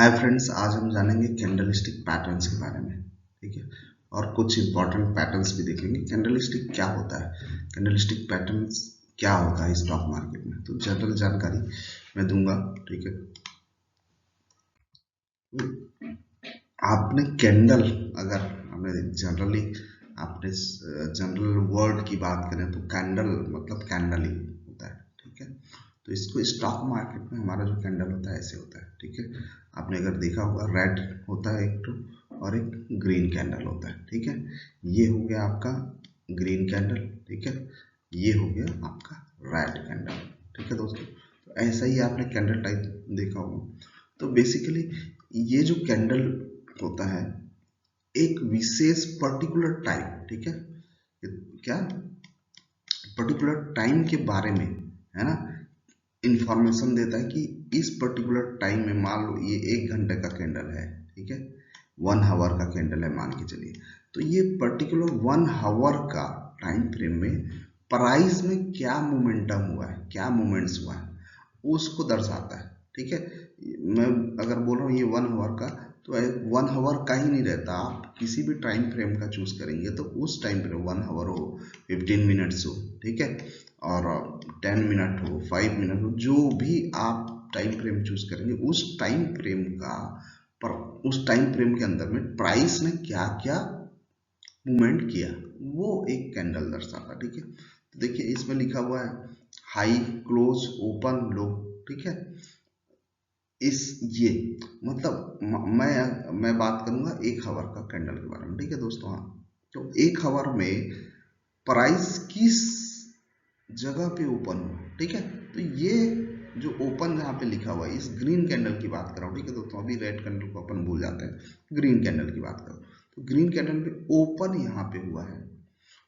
Hi friends, आज हम जानेंगे कैंडलस्टिक पैटर्न्स के बारे में। ठीक है, और कुछ इंपॉर्टेंट पैटर्न्स भी देखेंगे। कैंडलस्टिक क्या होता है, कैंडलस्टिक पैटर्न्स क्या होता है स्टॉक मार्केट में, तो जनरल जानकारी मैं दूंगा। ठीक है, आपने कैंडल, अगर हमें जनरली आपने जनरल वर्ड की बात करें तो कैंडल मतलब कैंडल ही होता है। ठीक है, तो इसको स्टॉक मार्केट में हमारा जो कैंडल होता है ऐसे होता है। ठीक है, आपने अगर देखा होगा रेड होता है एक तो, और एक ग्रीन कैंडल होता है। ठीक है, ये हो गया आपका ग्रीन कैंडल। ठीक है, ये हो गया आपका रेड कैंडल। ठीक है दोस्तों, तो ऐसा ही आपने कैंडल टाइप देखा होगा। तो बेसिकली ये जो कैंडल होता है एक विशेष पर्टिकुलर टाइम, ठीक है, क्या पर्टिकुलर टाइम के बारे में, है ना, इंफॉर्मेशन देता है कि इस पर्टिकुलर टाइम में, मान लो ये 1 घंटे का कैंडल है। ठीक है, 1 आवर का कैंडल है मान के चलिए, तो ये पर्टिकुलर 1 आवर का टाइम फ्रेम में प्राइस में क्या मोमेंटम हुआ है, क्या मोमेंट्स हुआ है, उसको दर्शाता है। ठीक है, मैं अगर बोल रहा हूँ ये 1 आवर का, तो 1 आवर का ही नहीं रहता, आप किसी भी टाइम फ्रेम का चूज करेंगे तो उस टाइम फ्रेम 1 आवर हो, 15 मिनट्स हो, ठीक है, और 10 मिनट हो, 5 मिनट हो, जो भी आप टाइम फ्रेम चूज करेंगे उस टाइम फ्रेम का, पर उस टाइम फ्रेम के अंदर में प्राइस ने क्या क्या मूवमेंट किया, वो एक कैंडल दर्शाता। ठीक है, तो देखिए इसमें लिखा हुआ है हाई, क्लोज, ओपन, लो। ठीक है, इस ये मतलब मैं बात करूंगा 1 आवर का कैंडल के बारे में। ठीक है दोस्तों, हाँ, तो 1 आवर में प्राइस किस जगह पे ओपन हुआ। ठीक है, तो ये जो ओपन जहाँ पे लिखा हुआ है, इस ग्रीन कैंडल की बात कर रहा हूँ। ठीक है दोस्तों, अभी रेड कैंडल को अपन भूल जाते हैं, ग्रीन कैंडल की बात करो, तो ग्रीन कैंडल पे ओपन यहाँ पे हुआ है,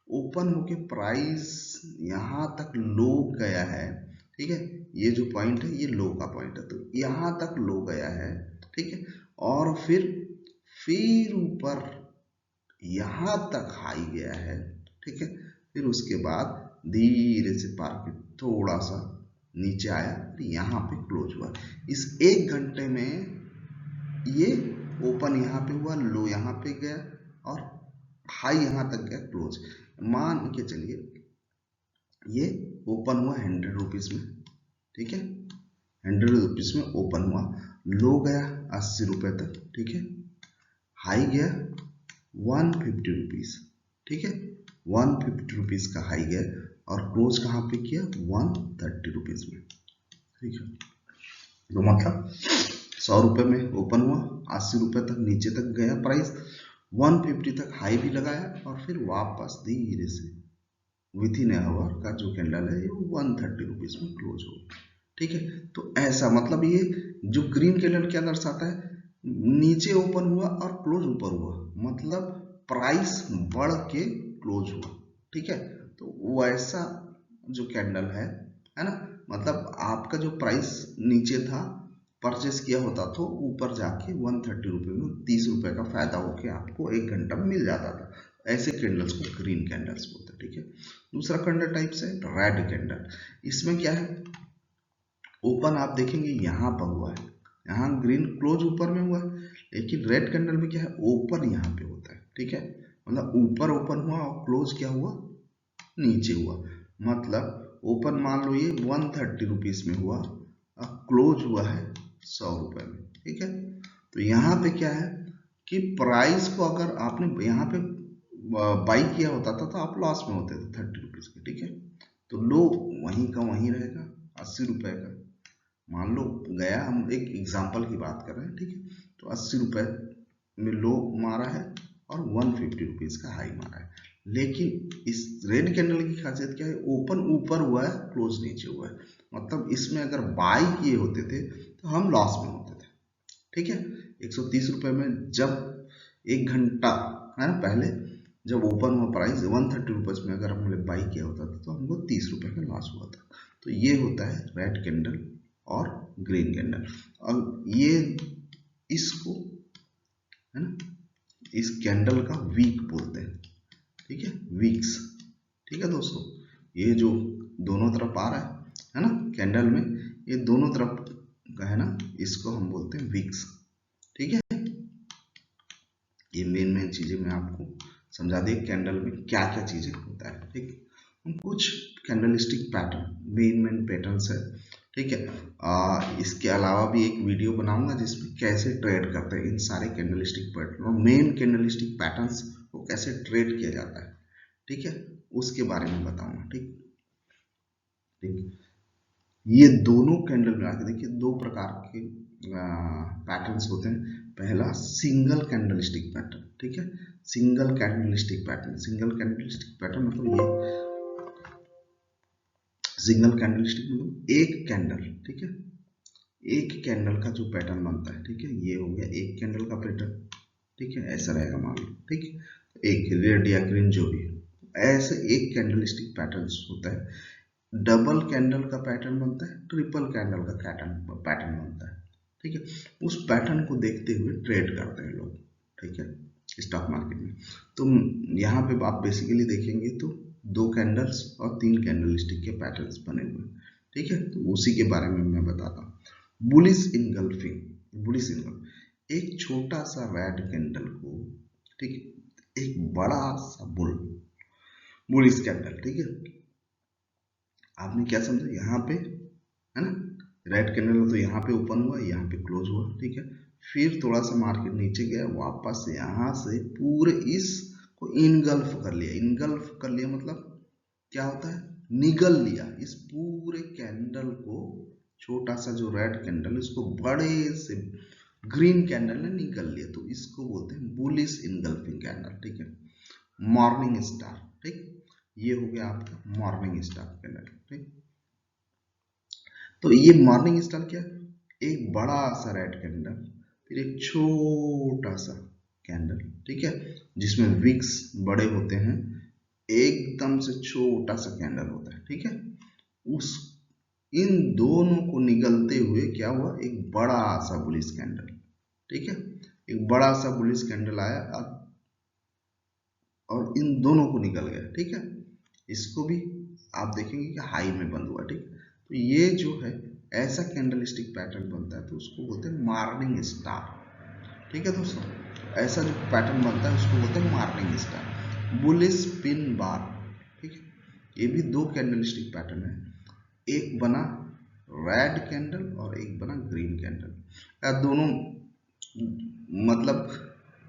ओपन होके प्राइस यहाँ तक लो गया है। ठीक है, ये जो पॉइंट है ये लो का पॉइंट है, तो यहाँ तक लो गया है। ठीक है, और फिर ऊपर यहाँ तक हाई गया है। ठीक है, फिर उसके बाद धीरे से मार्केट थोड़ा सा नीचे आया, फिर यहाँ पे क्लोज हुआ। इस 1 घंटे में ये ओपन यहाँ पे हुआ, लो यहाँ पे गया, और हाई यहाँ तक गया, क्लोज। मान के चलिए ये ओपन हुआ 100 रुपीज में। ठीक है, 100 रुपीज में ओपन हुआ, लो गया 80 रुपए तक। ठीक है, हाई गया 150 रुपीज। ठीक है, 150 रुपीज का हाई गया, और क्लोज कहाँ पे किया, 130 रुपीज में। ठीक है, तो मतलब 100 रुपए में ओपन हुआ, 80 रुपए तक नीचे तक गया प्राइस, 150 तक हाई भी लगाया, और फिर वापस धीरे से विथ इन आवर का जो कैंडल है ये 130 रुपीज में क्लोज हो। ठीक है, तो ऐसा मतलब ये जो ग्रीन कैंडल क्या दर्शाता है, नीचे ओपन हुआ और क्लोज ऊपर हुआ, मतलब प्राइस बढ़ के क्लोज हुआ। ठीक है, तो वैसा जो कैंडल है ना, मतलब आपका जो प्राइस नीचे था, परचेस किया होता तो ऊपर जाके 130 रुपये में 30 रुपये का फायदा होके आपको 1 घंटा में मिल जाता था। ऐसे कैंडल्स को ग्रीन कैंडल्स बोलते हैं। ठीक है, दूसरा कैंडल टाइप से रेड कैंडल, इसमें क्या है, ओपन आप देखेंगे यहाँ पर हुआ है, यहाँ ग्रीन क्लोज ऊपर में हुआ है, लेकिन रेड कैंडल में क्या है, ओपन यहाँ पे होता है। ठीक है, मतलब ऊपर ओपन हुआ और क्लोज क्या हुआ, नीचे हुआ, मतलब ओपन मान लो ये 130 रुपीज में हुआ और क्लोज हुआ है 100 रुपए में। ठीक है, तो यहाँ पे क्या है कि प्राइस को अगर आपने यहाँ पे बाई किया होता था तो आप लॉस में होते थे 30 रुपीज के। ठीक है, तो लो वहीं का वहीं रहेगा, 80 रुपए का मान लो गया, हम एक एग्जाम्पल की बात कर रहे हैं। ठीक है, तो 80 रुपए में लो मारा है और 150 रुपीज का हाई मारा है। लेकिन इस रेड कैंडल की खासियत क्या है, ओपन ऊपर हुआ है, क्लोज नीचे हुआ है, मतलब इसमें अगर बाई किए होते थे तो हम लॉस में होते थे। ठीक है, 130 रुपए में जब 1 घंटा है ना पहले जब ओपन हुआ प्राइस 130 रुपीज में अगर हमने बाई किया होता था तो हमको 30 रुपए का लॉस हुआ था। तो ये होता है रेड कैंडल और ग्रीन कैंडल, और ये इसको है ना, इस कैंडल का वीक बोलते हैं। ठीक है, वीक्स। ठीक है दोस्तों, ये जो दोनों तरफ आ रहा है ना कैंडल में, ये दोनों तरफ का है ना, इसको हम बोलते हैं वीक्स। ये मेन चीजें मैं आपको समझा दी कैंडल में क्या क्या चीजें होता है। ठीक है, हम कुछ कैंडलस्टिक पैटर्न मेन पैटर्न्स है। ठीक है, इसके अलावा भी एक वीडियो बनाऊंगा जिसमें कैसे ट्रेड करते हैं इन सारे कैंडलस्टिक पैटर्न और मेन कैंडलस्टिक पैटर्न्स को कैसे ट्रेड किया जाता है। ठीक है, उसके बारे में बताऊंगा। ठीक ठीक, ये दोनों कैंडल मिला के देखिए, दो प्रकार के पैटर्न्स होते हैं। पहला सिंगल कैंडलस्टिक पैटर्न। ठीक है, single candlestick pattern, single candlestick pattern मतलब ये सिंगल कैंडलस्टिक मतलब एक कैंडल। ठीक है, एक कैंडल का जो पैटर्न बनता है। ठीक है, ये हो गया एक कैंडल का पैटर्न। ठीक है, ऐसा रहेगा मान लो। ठीक है, एक रेड या ग्रीन जो भी है, ऐसे एक कैंडलस्टिक पैटर्न होता है। डबल कैंडल का पैटर्न बनता है, ट्रिपल कैंडल का पैटर्न बनता है। ठीक है, उस पैटर्न को देखते हुए ट्रेड करते हैं लोग। ठीक है, स्टॉक मार्केट में तो यहाँ पे आप बेसिकली देखेंगे तो दो कैंडल्स और तीन कैंडलस्टिक के पैटर्न्स बने हुए। ठीक है, तो उसी के बारे में मैं बताता हूँ। बुलिश इनगल्फिंग, बुलिश इनगल्फ, एक छोटा सा रेड कैंडल को, ठीक है, एक बड़ा सा बुलिश कैंडल। ठीक है, आपने क्या समझा यहाँ पे, है ना, रेड कैंडल तो यहाँ पे ओपन हुआ, यहाँ पे क्लोज हुआ। ठीक है, फिर थोड़ा सा मार्केट नीचे गया, वापस यहाँ से पूरे इसको इनगल्फ कर लिया। इनगल्फ कर लिया मतलब क्या होता है, निगल लिया इस पूरे कैंडल को। छोटा सा जो रेड कैंडल इसको बड़े से ग्रीन कैंडल ने निगल लिया, तो इसको बोलते हैं बुलिश इनगल्फिंग कैंडल। ठीक है, मॉर्निंग स्टार। ठीक, ये हो गया आपका मॉर्निंग स्टार कैंडल। ठीक, तो ये मॉर्निंग स्टार क्या, एक बड़ा सा रेड कैंडल, फिर एक छोटा सा कैंडल। ठीक है, जिसमें विक्स बड़े होते हैं, एकदम से छोटा सा कैंडल होता है। ठीक है, उस इन दोनों को निगलते हुए क्या हुआ, एक बड़ा सा बुलिश कैंडल। ठीक है, एक बड़ा सा बुलिश कैंडल आया और इन दोनों को निकल गया। ठीक है, इसको भी आप देखेंगे कि हाई में बंद हुआ। ठीक, तो ये जो है ऐसा कैंडलस्टिक पैटर्न बनता है तो उसको बोलते हैं मॉर्निंग स्टार। ठीक है दोस्तों, ऐसा जो पैटर्न बनता है उसको बोलते हैं morning star, bullish pin bar. ठीक है, ये भी दो कैंडलस्टिक पैटर्न है, एक बना रेड कैंडल और एक बना ग्रीन कैंडल। दोनों मतलब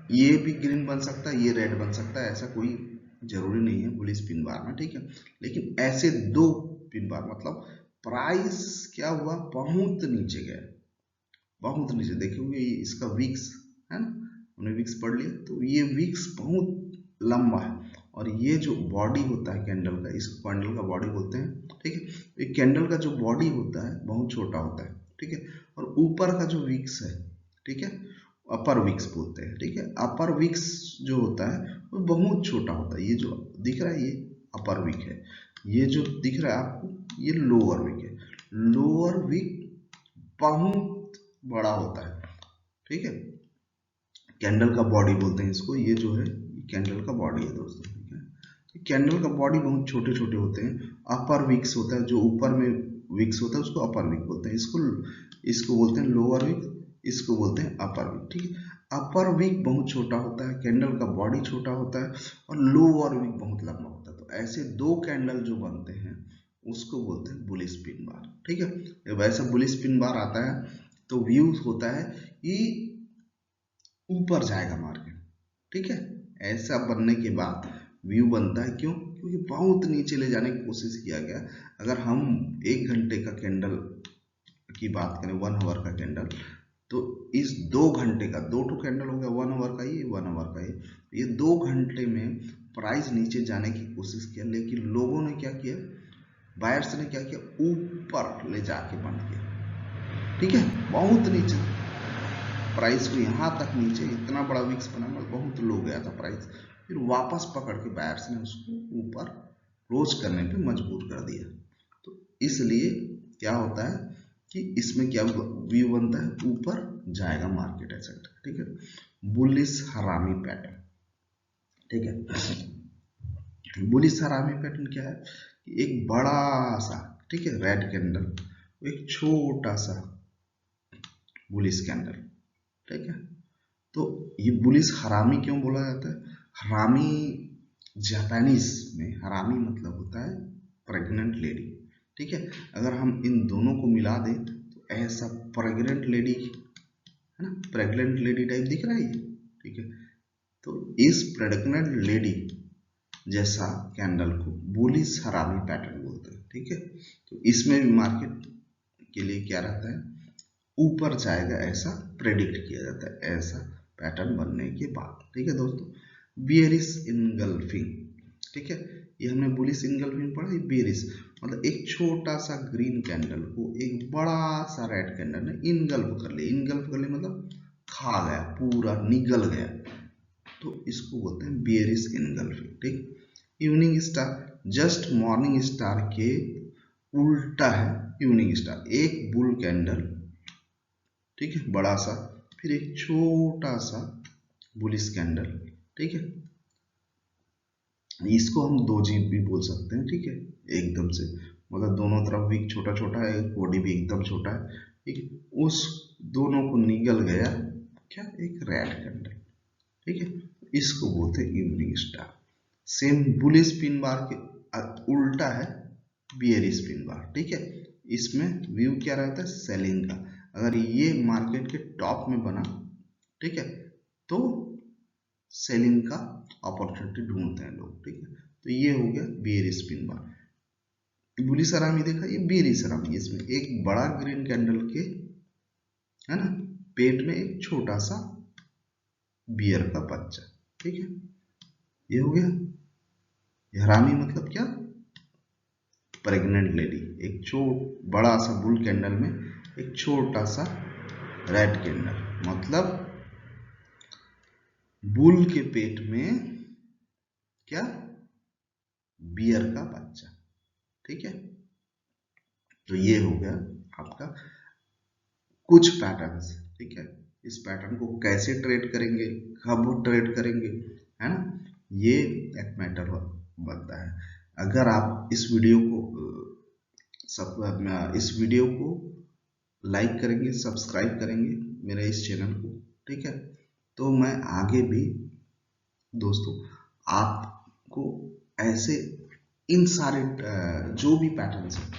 ये भी ग्रीन बन सकता है, ये रेड बन सकता है, ऐसा कोई जरूरी नहीं है बुलिश पिन बार में। ठीक है, लेकिन ऐसे दो पिन बार मतलब प्राइस क्या हुआ, बहुत नीचे गया, बहुत नीचे। देखोगे इसका विक्स है ना, हमने विक्स पढ़ लिया, तो ये विक्स बहुत लंबा है और ये जो बॉडी होता है कैंडल का, इस कैंडल का बॉडी बोलते हैं। ठीक है, एक कैंडल का जो बॉडी होता है बहुत छोटा होता है। ठीक है, और ऊपर का जो विक्स है, ठीक है, अपर विक्स बोलते हैं। ठीक है, अपर विक्स जो होता है वो बहुत छोटा होता है। ये जो दिख रहा है ये अपर विक है, ये जो दिख रहा है आपको ये लोअर विक है। लोअर विक बहुत बड़ा होता है। ठीक है, कैंडल का बॉडी बोलते हैं इसको, ये जो है कैंडल का बॉडी है दोस्तों। ठीक है, तो कैंडल का बॉडी बहुत छोटे छोटे होते हैं। अपर विक्स होता है, जो ऊपर में विक्स होता है उसको अपर विक बोलते हैं, इसको बोलते हैं लोअर विक, इसको बोलते हैं अपर विक। ठीक है, अपर विक बहुत छोटा होता है, कैंडल का बॉडी छोटा होता है और लोअर विक बहुत लंबा होता है। तो ऐसे दो कैंडल जो बनते हैं उसको बोलते हैं बुलिश पिन बार। ठीक है, जब ऐसा बुलिश पिन बार आता है तो व्यू होता है कि ऊपर जाएगा मार्केट। ठीक है, ऐसा बनने के बाद व्यू बनता है, क्यों, क्योंकि बहुत नीचे ले जाने की कोशिश किया गया। अगर हम 1 घंटे का कैंडल की बात करें, 1 आवर का कैंडल, तो इस 2 घंटे का, दो टू कैंडल हो गया, 1 आवर का ये, 1 आवर का ये 2 घंटे में प्राइस नीचे जाने की कोशिश किया, लेकिन लोगों ने क्या किया, बायर्स ने क्या किया, ऊपर ले जाके बंद किया। ठीक है, बहुत नीचे प्राइस को, यहाँ तक नीचे इतना बड़ा विक्स बना, मतलब बहुत लो गया था प्राइस, फिर वापस पकड़ के बायर्स ने उसको ऊपर क्लोज करने पे मजबूर कर दिया। तो इसलिए क्या होता है कि इसमें क्या व्यू बनता है, ऊपर जाएगा मार्केट ऐसा। ठीक है, बुलिश हरामी पैटर्न। ठीक है, बुलिश हरामी पैटर्न क्या है, एक बड़ा सा, ठीक है, रेड कैंडल, एक छोटा सा बुलिश कैंडल। ठीक है, तो ये बुलिश हरामी क्यों बोला जाता है? हरामी जापानीज में हरामी मतलब होता है प्रेग्नेंट लेडी, ठीक है। अगर हम इन दोनों को मिला दें तो ऐसा प्रेग्नेंट लेडी है ना, प्रेग्नेंट लेडी टाइप दिख रहा है ये, ठीक है। तो इस प्रेग्नेंट लेडी जैसा कैंडल को बुलिश हरामी पैटर्न बोलते हैं, ठीक है। तो इसमें भी मार्केट के लिए क्या रहता है, ऊपर जाएगा ऐसा प्रेडिक्ट किया जाता है ऐसा पैटर्न बनने के बाद, ठीक है दोस्तों। बियरिश इनगल्फिंग, ठीक है, ये हमने बुलिश इनगल्फिंग पढ़ा। ये बियरिश मतलब एक छोटा सा ग्रीन कैंडल को एक बड़ा सा रेड कैंडल ने इनगल्फ कर लिया। इनगल्फ कर लिया मतलब खा गया, पूरा निगल गया, तो इसको बोलते हैं बियरिश इनगल्फिंग, ठीक। Evening star just morning star के उल्टा है इवनिंग स्टार, एक बुल कैंडल, ठीक है, बड़ा सा, फिर एक छोटा सा बुलिश कैंडल, ठीक है। इसको हम दो जीप भी बोल सकते हैं, ठीक है, एकदम से मतलब दोनों तरफ भी छोटा छोटा है, बॉडी भी एकदम छोटा है, ठीक है। उस दोनों को निगल गया क्या, एक रेड कैंडल, ठीक है, इसको बोलते हैं evening star. Same bullish pin bar के उल्टा है बियरिश पिन बार, ठीक है। इसमें व्यू क्या रहता है, सेलिंग का। अगर ये मार्केट के टॉप में बना, ठीक है, तो सेलिंग का अपॉर्चुनिटी ढूंढते हैं लोग, ठीक है। तो ये हो गया बियरिश पिन बार। बुलिश हरामी देखा, ये बियरिश हरामी, इसमें एक बड़ा ग्रीन कैंडल के है ना पेट में एक छोटा सा बियर का बच्चा, ठीक है, ये हो गया। हरामी मतलब क्या, प्रेग्नेंट लेडी, एक बड़ा सा बुल कैंडल में एक छोटा सा रेड कैंडल, मतलब बुल के पेट में क्या, बियर का बच्चा, ठीक है। तो ये हो गया आपका कुछ पैटर्न्स, ठीक है। इस पैटर्न को कैसे ट्रेड करेंगे, कब ट्रेड करेंगे, है ना, ये एक मैटर बनता है। अगर आप इस वीडियो को लाइक करेंगे, सब्सक्राइब करेंगे मेरे इस चैनल को, ठीक है, तो मैं आगे भी दोस्तों आपको ऐसे इन सारे जो भी पैटर्न्स हैं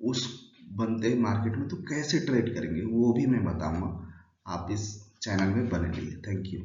उस बनते हैं मार्केट में, तो कैसे ट्रेड करेंगे वो भी मैं बताऊंगा। आप इस चैनल में बने रहिए। Thank you.